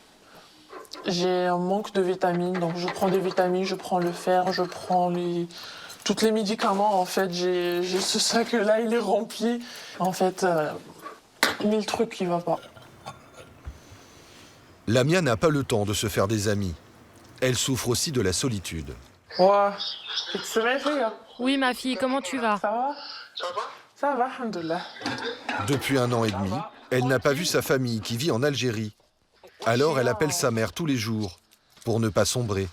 S15: J'ai un manque de vitamines, donc je prends des vitamines, je prends le fer, je prends tous les médicaments. En fait, j'ai ce sac-là, il est rempli. En fait, 1000 trucs qui ne vont pas.
S14: Lamia n'a pas le temps de se faire des amis. Elle souffre aussi de la solitude.
S15: Ouais. Tu te réveilles, les gars?
S21: Oui, ma fille, comment tu vas?
S15: Ça va? Ça va, alhamdoulilah.
S14: Depuis 1 an et demi, elle n'a pas vu sa famille qui vit en Algérie. Alors elle appelle sa mère tous les jours pour ne pas sombrer.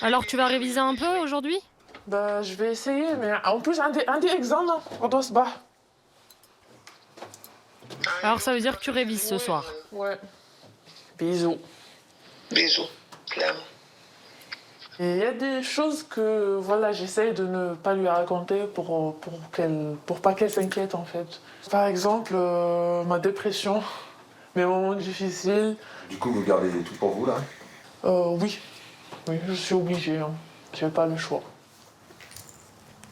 S21: Alors tu vas réviser un peu aujourd'hui?
S15: Je vais essayer, mais en plus, un des examens, on doit se battre.
S21: Alors ça veut dire que tu révises ce soir?
S15: Ouais. Bisous. Bisous, clairement. Et il y a des choses que voilà, j'essaye de ne pas lui raconter pour pas qu'elle s'inquiète en fait. Par exemple, ma dépression, mes moments difficiles.
S14: Du coup, vous gardez tout pour vous là?
S15: Oui, je suis obligée. Hein. Je n'ai pas le choix.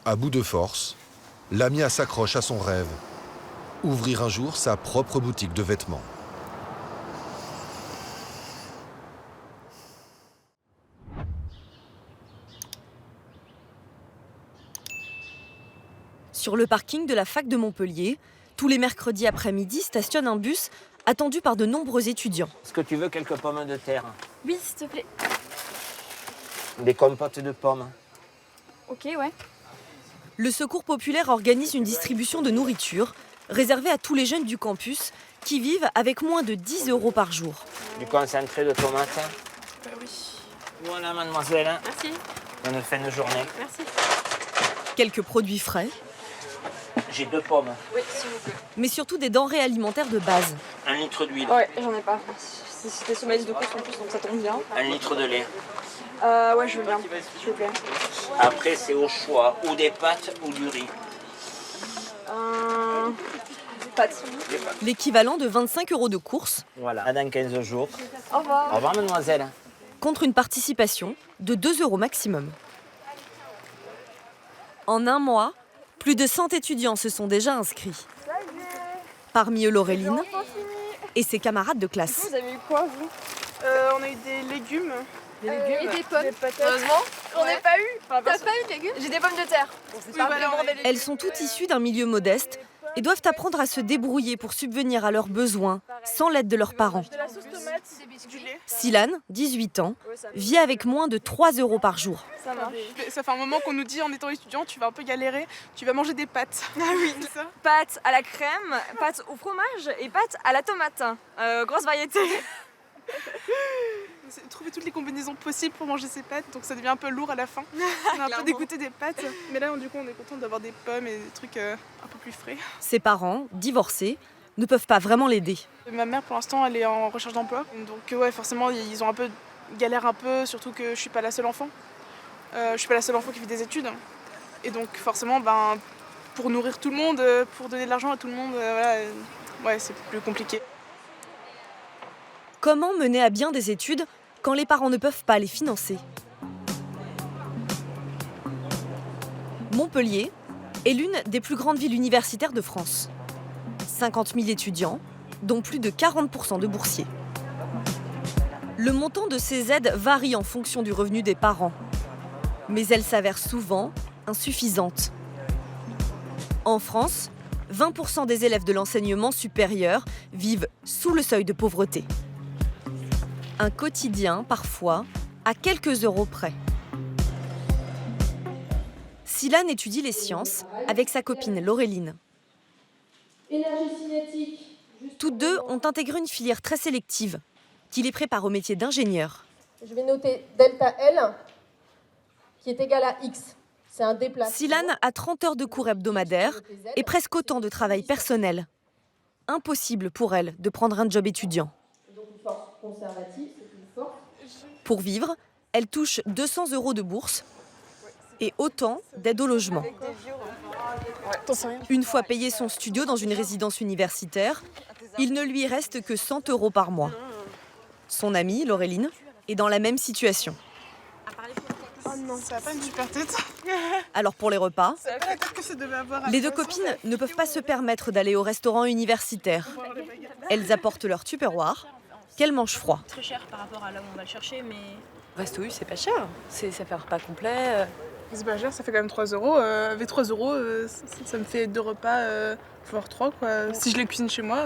S14: À bout de force, Lamia s'accroche à son rêve. Ouvrir un jour sa propre boutique de vêtements.
S4: Sur le parking de la fac de Montpellier, tous les mercredis après-midi stationne un bus attendu par de nombreux étudiants.
S5: Est-ce que tu veux quelques pommes de terre?
S23: Oui, s'il te plaît.
S5: Des compotes de pommes.
S23: Ok, ouais.
S4: Le Secours populaire organise une distribution de nourriture réservée à tous les jeunes du campus qui vivent avec moins de 10 € par jour.
S5: Du concentré de tomate.
S23: Oui.
S5: Voilà, mademoiselle.
S23: Merci.
S5: Bonne fin de journée.
S23: Merci.
S4: Quelques produits frais.
S5: J'ai 2 pommes.
S23: Oui, s'il vous plaît.
S4: Mais surtout des denrées alimentaires de base.
S5: 1 litre d'huile.
S23: Ouais, j'en ai pas. C'était sur ma liste de courses en plus, donc ça tombe bien.
S5: 1 litre de lait.
S23: Ouais, je veux bien, s'il vous plaît.
S5: Après, c'est au choix, ou des pâtes ou du riz.
S23: Pâtes.
S4: L'équivalent de 25 € de courses.
S5: Voilà, à dans 15 jours.
S23: Au revoir.
S5: Au revoir, mademoiselle.
S4: Contre une participation de 2 € maximum. En un mois, plus de 100 étudiants se sont déjà inscrits. Parmi eux, Laureline et ses camarades de classe.
S23: Vous avez eu quoi, vous
S7: On a eu des légumes.
S23: Des légumes et des pommes.
S7: Des patates.
S23: Heureusement, j'en ai pas eu. T'as pas eu de légumes? J'ai des pommes de terre. Bon, c'est pas vraiment des légumes.
S4: Elles sont toutes issues d'un milieu modeste et doivent apprendre à se débrouiller pour subvenir à leurs besoins sans l'aide de leurs parents.
S7: De la sauce tomate, du lait.
S4: Silane, 18 ans, vit avec moins de 3 € par jour.
S7: Ça marche. Ça fait un moment qu'on nous dit en étant étudiant, tu vas un peu galérer, tu vas manger des pâtes.
S23: Ah oui,
S7: c'est ça.
S23: Pâtes à la crème, pâtes au fromage et pâtes à la tomate. Grosse variété.
S7: Trouver toutes les combinaisons possibles pour manger ces pâtes, donc ça devient un peu lourd à la fin. On a un peu dégoûté des pâtes, mais là du coup on est content d'avoir des pommes et des trucs un peu plus frais.
S4: Ses parents, divorcés, ne peuvent pas vraiment l'aider.
S7: Ma mère pour l'instant elle est en recherche d'emploi, donc ouais forcément ils ont un peu galèrent un peu, surtout que je suis pas la seule enfant. Je suis pas la seule enfant qui fait des études, et donc forcément pour nourrir tout le monde, pour donner de l'argent à tout le monde, ouais c'est plus compliqué.
S4: Comment mener à bien des études quand les parents ne peuvent pas les financer? Montpellier est l'une des plus grandes villes universitaires de France. 50 000 étudiants, dont plus de 40% de boursiers. Le montant de ces aides varie en fonction du revenu des parents, mais elles s'avèrent souvent insuffisantes. En France, 20% des élèves de l'enseignement supérieur vivent sous le seuil de pauvreté. Un quotidien, parfois, à quelques euros près. Silane étudie les sciences avec sa copine Laureline. Toutes deux ont intégré une filière très sélective qui les prépare au métier d'ingénieur.
S24: Je vais noter delta L qui est égal à X. C'est un déplacement.
S4: Silane a 30 heures de cours hebdomadaires et presque autant de travail personnel. Impossible pour elle de prendre un job étudiant. Pour vivre, elle touche 200 € de bourse et autant d'aide au logement. Une fois payé son studio dans une résidence universitaire, il ne lui reste que 100 € par mois. Son amie, Laureline, est dans la même situation.
S7: Oh non, ça n'a pas une super tête.
S4: Alors pour les repas,
S7: Ça n'a pas la tête que ça devait avoir.
S4: les deux copines ne peuvent pas se permettre d'aller au restaurant universitaire. Elles apportent leur tupperware, qu'elles mangent froid.
S25: Très cher par rapport à là où on va le chercher, mais...
S23: Resto U, c'est pas cher. Ça fait un repas complet.
S7: C'est pas cher, ça fait quand même 3 €. Avec 3 €, ça me fait 2 repas, voire 3 quoi. Si je les cuisine chez moi.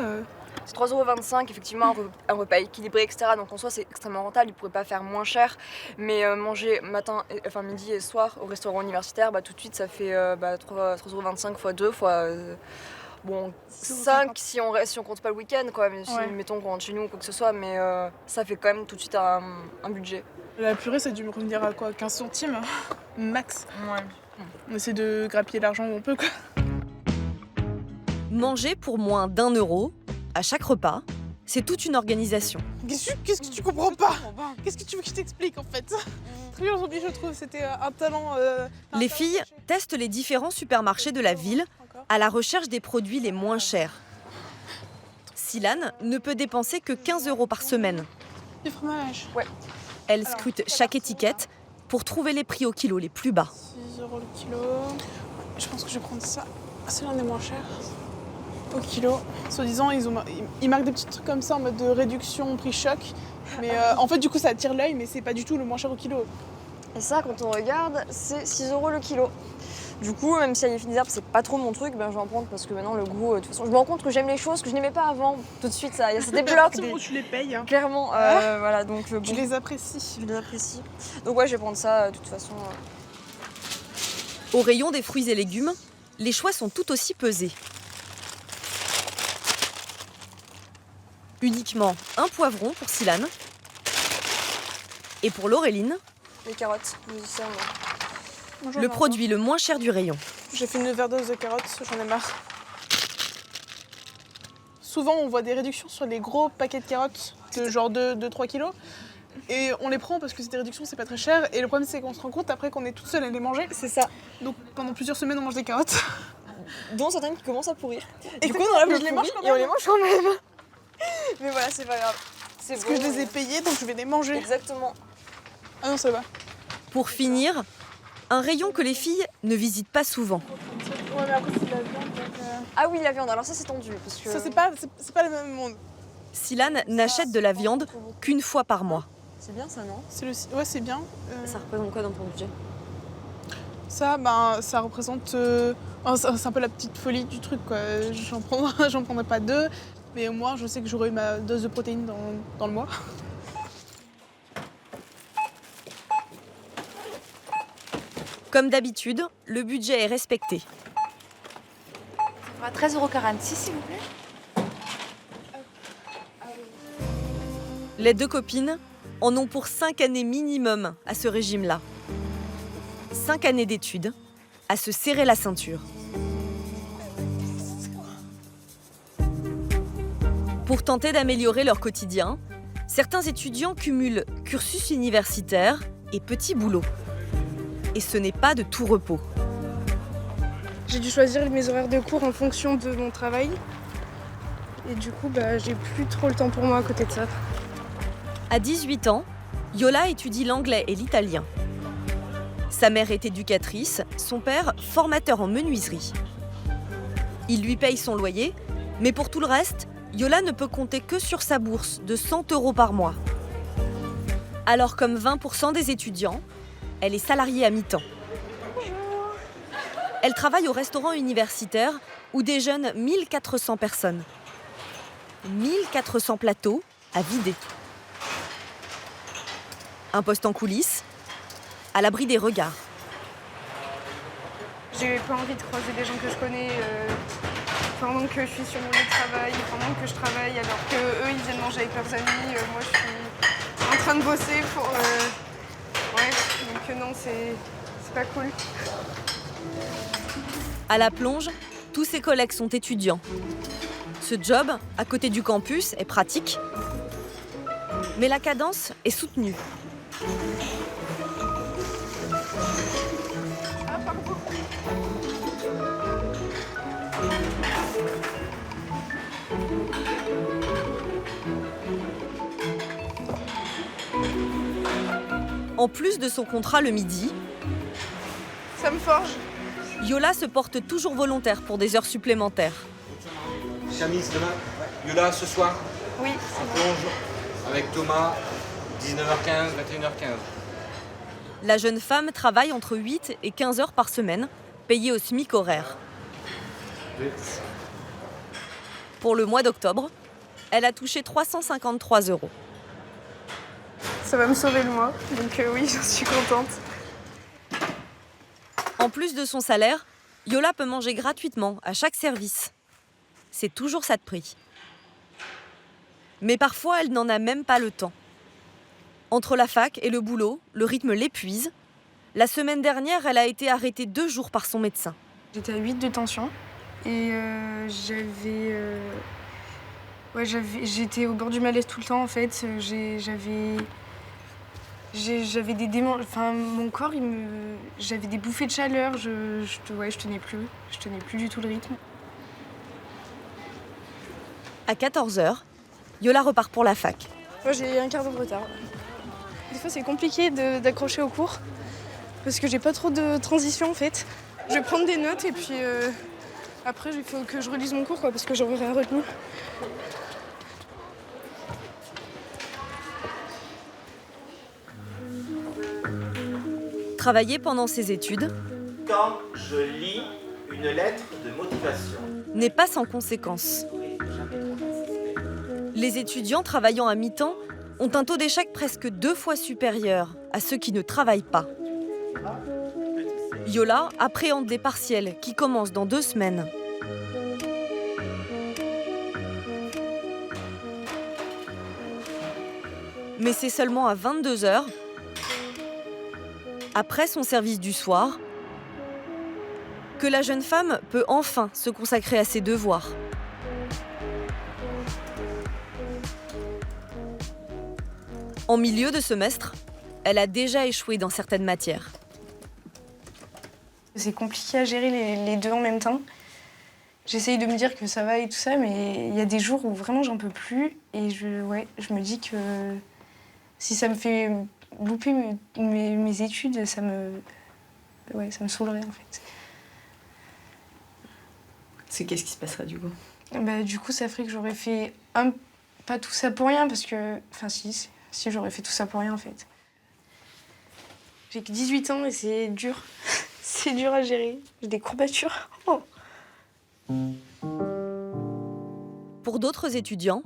S23: C'est 3,25 €, effectivement, un repas équilibré, etc. Donc en soi, c'est extrêmement rentable. Ils pourraient pas faire moins cher. Mais manger matin, midi et soir au restaurant universitaire, tout de suite, ça fait 3,25 € x 2 fois. Bon, 5 si on compte pas le week-end, quoi. Mais si, mettons qu'on rentre chez nous ou quoi que ce soit. Mais ça fait quand même tout de suite un budget.
S7: La purée, ça a dû me revenir à quoi, 15 centimes max.
S23: Ouais.
S7: On essaie de grappiller l'argent où on peut, quoi.
S4: Manger pour moins d'1 € à chaque repas, c'est toute une organisation.
S7: Qu'est-ce que tu comprends pas? Qu'est-ce que tu veux que je t'explique en fait? Très bien aujourd'hui, je trouve. C'était un talent.
S4: Les filles testent les différents supermarchés de la ville à la recherche des produits les moins chers. Silane ne peut dépenser que 15 € par semaine.
S7: Du fromage? Ouais.
S4: Elle scrute chaque étiquette pour trouver les prix au kilo les plus bas.
S7: 6 € le kilo.
S1: Je pense que je vais prendre ça. C'est l'un des moins chers. Au kilo. Soi-disant, ils marquent des petits trucs comme ça en mode de réduction prix choc. Mais en fait, du coup, ça attire l'œil, mais c'est pas du tout le moins cher au kilo.
S23: Et ça, quand on regarde, c'est 6 € le kilo. Du coup, même si les fines herbes, c'est pas trop mon truc, ben, je vais en prendre parce que maintenant, le goût, de toute façon, je me rends compte que j'aime les choses que je n'aimais pas avant. Tout de suite, ça débloque.
S1: Tu les payes. Hein.
S23: Clairement, voilà. Donc, bon,
S1: tu les apprécies.
S23: Je les apprécie. Donc, ouais, je vais prendre ça, de toute façon.
S4: Au rayon des fruits et légumes, les choix sont tout aussi pesés. Uniquement un poivron pour Silane. Et pour Laureline,
S23: les carottes, musiciens.
S4: Le produit le moins cher du rayon.
S1: J'ai fait une overdose de carottes, j'en ai marre. Souvent, on voit des réductions sur les gros paquets de carottes de genre 2-3 kilos. Et on les prend parce que ces réductions, c'est pas très cher. Et le problème, c'est qu'on se rend compte après qu'on est toute seule à les manger.
S23: C'est ça.
S1: Donc pendant plusieurs semaines, on mange des carottes.
S23: Dont certaines qui commencent à pourrir.
S1: Du coup, on a je les mange quand même.
S23: Et on les mange quand même. Mais voilà, c'est pas grave.
S1: Parce que je les ai payés, donc je vais les manger.
S23: Exactement.
S1: Ah non, ça va.
S4: Pour finir, un rayon que les filles ne visitent pas souvent.
S1: Ouais, mais après, c'est de la viande. Donc,
S23: Ah oui, la viande, alors ça, c'est tendu. Parce que...
S1: Ça, c'est pas le même monde.
S4: Silane n'achète de la viande qu'une fois par mois.
S23: C'est bien ça, non?
S1: Ouais, c'est bien.
S23: Ça représente quoi dans ton budget?
S1: Ça, ça représente... c'est un peu la petite folie du truc, quoi. J'en prendrai pas 2, mais au moins, je sais que j'aurai eu ma dose de protéines dans le mois.
S4: Comme d'habitude, le budget est respecté.
S18: Ça fera 13,46 € s'il vous plaît.
S4: Les deux copines en ont pour 5 années minimum à ce régime-là. 5 années d'études à se serrer la ceinture. Pour tenter d'améliorer leur quotidien, certains étudiants cumulent cursus universitaire et petit boulot. Et ce n'est pas de tout repos.
S7: J'ai dû choisir mes horaires de cours en fonction de mon travail. Et du coup, j'ai plus trop le temps pour moi à côté de ça.
S4: À 18 ans, Yola étudie l'anglais et l'italien. Sa mère est éducatrice, son père formateur en menuiserie. Il lui paye son loyer, mais pour tout le reste, Yola ne peut compter que sur sa bourse de 100 € par mois. Alors comme 20% des étudiants, elle est salariée à mi-temps. Elle travaille au restaurant universitaire où déjeunent 1400 personnes. 1400 plateaux à vider. Un poste en coulisses, à l'abri des regards.
S7: J'ai pas envie de croiser des gens que je connais pendant que je suis sur mon lieu de travail, pendant que je travaille, alors qu'eux ils viennent manger avec leurs amis. Moi je suis en train de bosser pour... Ouais, donc non, c'est pas cool.
S4: À la plonge, tous ses collègues sont étudiants. Ce job, à côté du campus, est pratique, mais la cadence est soutenue. En plus de son contrat le midi,
S7: ça me forge.
S4: Yola se porte toujours volontaire pour des heures supplémentaires.
S6: Chamise demain, Yola ce soir.
S7: Oui,
S6: c'est bon. Plonge avec Thomas, 19h15, 21h15.
S4: La jeune femme travaille entre 8 et 15 heures par semaine, payée au SMIC horaire. Pour le mois d'octobre, elle a touché 353 €.
S7: Ça va me sauver le mois, donc oui, j'en suis contente.
S4: En plus de son salaire, Yola peut manger gratuitement à chaque service. C'est toujours ça de prix. Mais parfois, elle n'en a même pas le temps. Entre la fac et le boulot, le rythme l'épuise. La semaine dernière, elle a été arrêtée 2 jours par son médecin.
S7: J'étais à 8 de tension et j'étais au bord du malaise tout le temps en fait. J'avais des démons, enfin mon corps, j'avais des bouffées de chaleur, je tenais plus du tout le rythme.
S4: À 14 h, Yola repart pour la fac.
S7: Moi j'ai un quart d'heure de retard. Des fois c'est compliqué d'accrocher au cours parce que j'ai pas trop de transition en fait. Je vais prendre des notes et puis après il faut que je relise mon cours quoi, parce que j'aurai rien retenu.
S4: Travailler pendant ses études
S5: Quand je lis une lettre de motivation.
S4: N'est pas sans conséquences. Les étudiants travaillant à mi-temps ont un taux d'échec presque 2 fois supérieur à ceux qui ne travaillent pas. Yola appréhende des partiels qui commencent dans 2 semaines. Mais c'est seulement à 22h, après son service du soir, que la jeune femme peut enfin se consacrer à ses devoirs. En milieu de semestre, elle a déjà échoué dans certaines matières.
S7: C'est compliqué à gérer les deux en même temps. J'essaye de me dire que ça va et tout ça, mais il y a des jours où vraiment j'en peux plus. Et je me dis que si ça me fait louper mes études, ça me saoulerait en fait.
S3: C'est qu'est-ce qui se passerait du coup?
S7: Du coup, ça ferait que j'aurais fait pas tout ça pour rien, parce que... Enfin si j'aurais fait tout ça pour rien en fait. J'ai que 18 ans et c'est dur. C'est dur à gérer. J'ai des courbatures. Oh.
S4: Pour d'autres étudiants,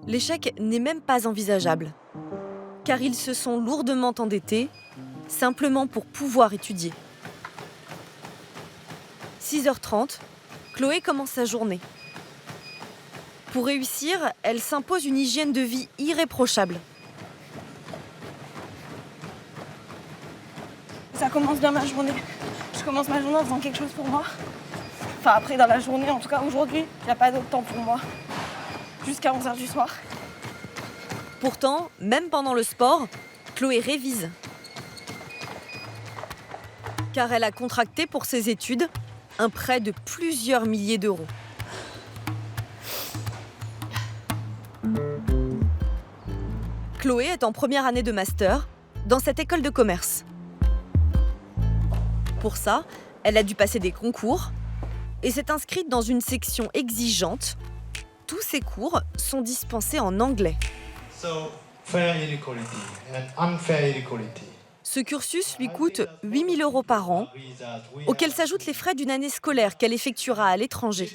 S4: l'échec n'est même pas envisageable, car ils se sont lourdement endettés, simplement pour pouvoir étudier. 6h30, Chloé commence sa journée. Pour réussir, elle s'impose une hygiène de vie irréprochable.
S25: Ça commence bien ma journée. Je commence ma journée en faisant quelque chose pour moi. Enfin après dans la journée, en tout cas aujourd'hui, il n'y a pas d'autre temps pour moi. Jusqu'à 11h du soir.
S4: Pourtant, même pendant le sport, Chloé révise. Car elle a contracté pour ses études un prêt de plusieurs milliers d'euros. Chloé est en première année de master dans cette école de commerce. Pour ça, elle a dû passer des concours et s'est inscrite dans une section exigeante. Tous ses cours sont dispensés en anglais.
S8: Fair inequality and unfair inequality.
S4: Ce cursus lui coûte 8 000 € par an, auxquels s'ajoutent les frais d'une année scolaire qu'elle effectuera à l'étranger.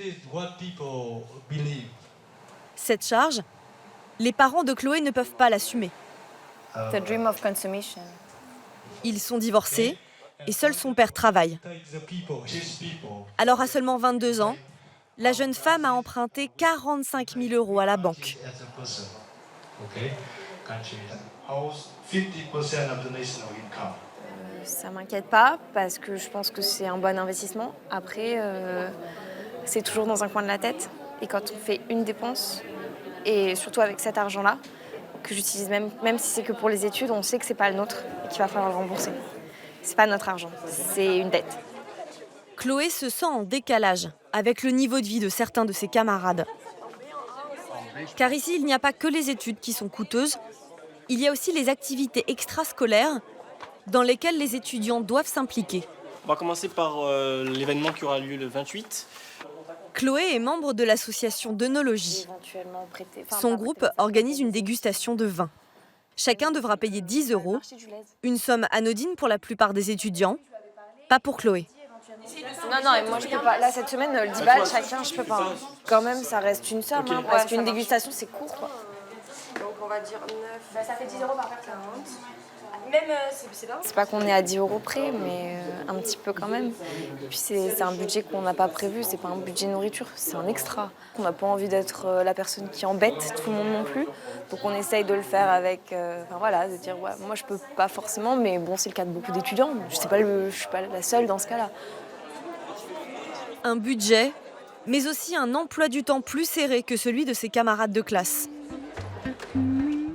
S4: Cette charge, les parents de Chloé ne peuvent pas l'assumer.
S18: The dream of consummation.
S4: Ils sont divorcés et seul son père travaille. Alors à seulement 22 ans, la jeune femme a emprunté 45 000 € à la banque.
S23: Ça m'inquiète pas parce que je pense que c'est un bon investissement. Après, c'est toujours dans un coin de la tête. Et quand on fait une dépense, et surtout avec cet argent-là, que j'utilise même si c'est que pour les études, on sait que c'est pas le nôtre et qu'il va falloir le rembourser. C'est pas notre argent, c'est une dette.
S4: Chloé se sent en décalage avec le niveau de vie de certains de ses camarades. Car ici, il n'y a pas que les études qui sont coûteuses, il y a aussi les activités extrascolaires dans lesquelles les étudiants doivent s'impliquer.
S9: On va commencer par l'événement qui aura lieu le 28.
S4: Chloé est membre de l'association d'œnologie. Son groupe organise une dégustation de vin. Chacun devra payer 10 €, une somme anodine pour la plupart des étudiants, pas pour Chloé.
S23: Non, et moi je peux pas. Là, cette semaine, le 10 balles chacun, je peux pas. Quand même, ça reste une somme, okay. Parce qu'une dégustation, c'est court, quoi. Donc on va dire 9. Ça fait 10 € par personne. Même, c'est pas. C'est pas qu'on est à 10 € près, mais un petit peu quand même. Et puis c'est un budget qu'on n'a pas prévu, c'est pas un budget nourriture, c'est un extra. On n'a pas envie d'être la personne qui embête tout le monde non plus. Donc on essaye de le faire avec, de dire ouais, moi je peux pas forcément, mais bon c'est le cas de beaucoup d'étudiants. Je suis pas la seule dans ce cas-là.
S4: Un budget, mais aussi un emploi du temps plus serré que celui de ses camarades de classe.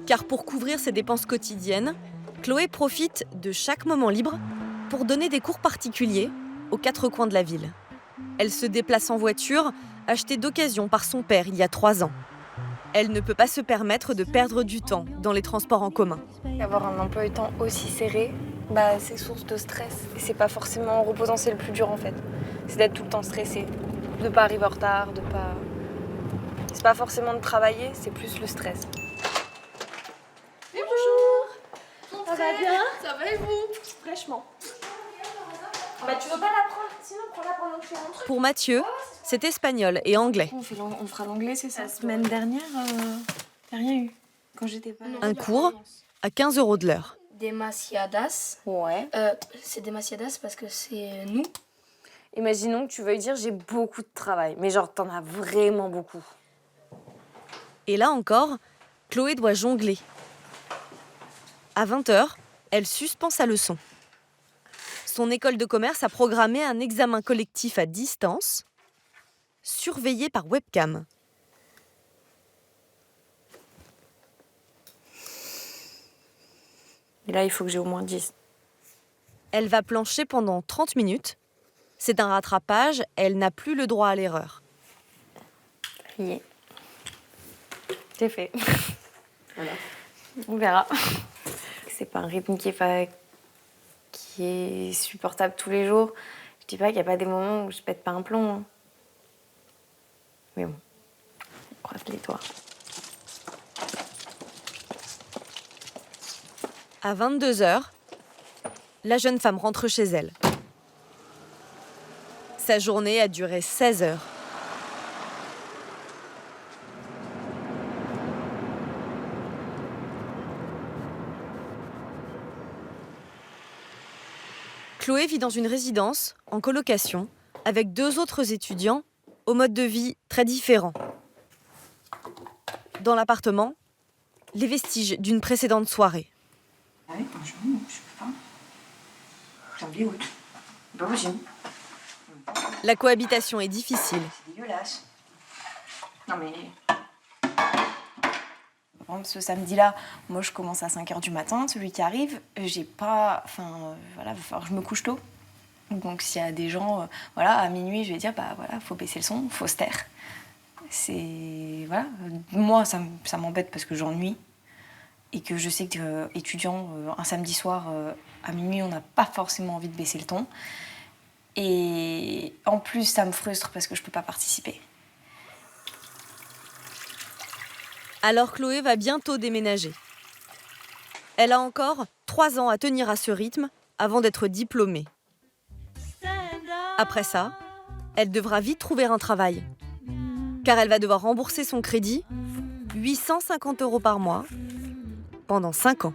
S4: Car pour couvrir ses dépenses quotidiennes, Chloé profite de chaque moment libre pour donner des cours particuliers aux 4 coins de la ville. Elle se déplace en voiture, achetée d'occasion par son père il y a 3 ans. Elle ne peut pas se permettre de perdre du temps dans les transports en commun.
S23: Avoir un emploi du temps aussi serré,
S25: bah, c'est source de stress. Et c'est pas forcément reposant, c'est le plus dur en fait. C'est d'être tout le temps stressé, de pas arriver en retard, de pas... C'est pas forcément de travailler, c'est plus le stress. Bonjour. Ça va bien?
S24: Ça va et vous?
S25: Fraîchement. Bah tu veux pas la prendre? Sinon prends-la pendant que je fais mon truc.
S4: Pour Mathieu, c'est espagnol et anglais.
S25: On fera l'anglais, c'est ça? La semaine dernière, t'as rien eu. Quand j'étais pas...
S4: Un cours à 15 € de l'heure.
S24: Demasiadas.
S25: Ouais.
S24: C'est demasiadas parce que c'est nous.
S25: Imaginons que tu veuilles dire j'ai beaucoup de travail, mais genre t'en as vraiment beaucoup.
S4: Et là encore, Chloé doit jongler. À 20h, elle suspend sa leçon. Son école de commerce a programmé un examen collectif à distance, surveillé par webcam.
S25: Et là, il faut que j'ai au moins 10.
S4: Elle va plancher pendant 30 minutes. C'est un rattrapage, elle n'a plus le droit à l'erreur.
S25: Yeah. C'est fait. Voilà. On verra. C'est pas un rythme qui est supportable tous les jours. Je dis pas qu'il n'y a pas des moments où je pète pas un plomb. Hein. Mais bon, on croise les doigts.
S4: À 22h, la jeune femme rentre chez elle. Sa journée a duré 16 heures. Chloé vit dans une résidence, en colocation, avec 2 autres étudiants, au mode de vie très différent. Dans l'appartement, les vestiges d'une précédente soirée.
S3: Ah oui, je peux pas. J'ai oublié, oui. Pas possible.
S4: La cohabitation est difficile.
S3: C'est dégueulasse. Non mais...
S25: Par exemple, ce samedi-là, moi je commence à 5h du matin, celui qui arrive, j'ai pas... Enfin, voilà, il va falloir que je me couche tôt. Donc s'il y a des gens, voilà, à minuit, je vais dire, bah voilà, faut baisser le son, faut se taire. C'est... Voilà. Moi, ça m'embête parce que j'ennuie. Et que je sais que étudiant, un samedi soir, à minuit, on n'a pas forcément envie de baisser le ton. Et en plus, ça me frustre parce que je peux pas participer.
S4: Alors Chloé va bientôt déménager. Elle a encore 3 ans à tenir à ce rythme avant d'être diplômée. Après ça, elle devra vite trouver un travail. Car elle va devoir rembourser son crédit, 850 € par mois, pendant 5 ans.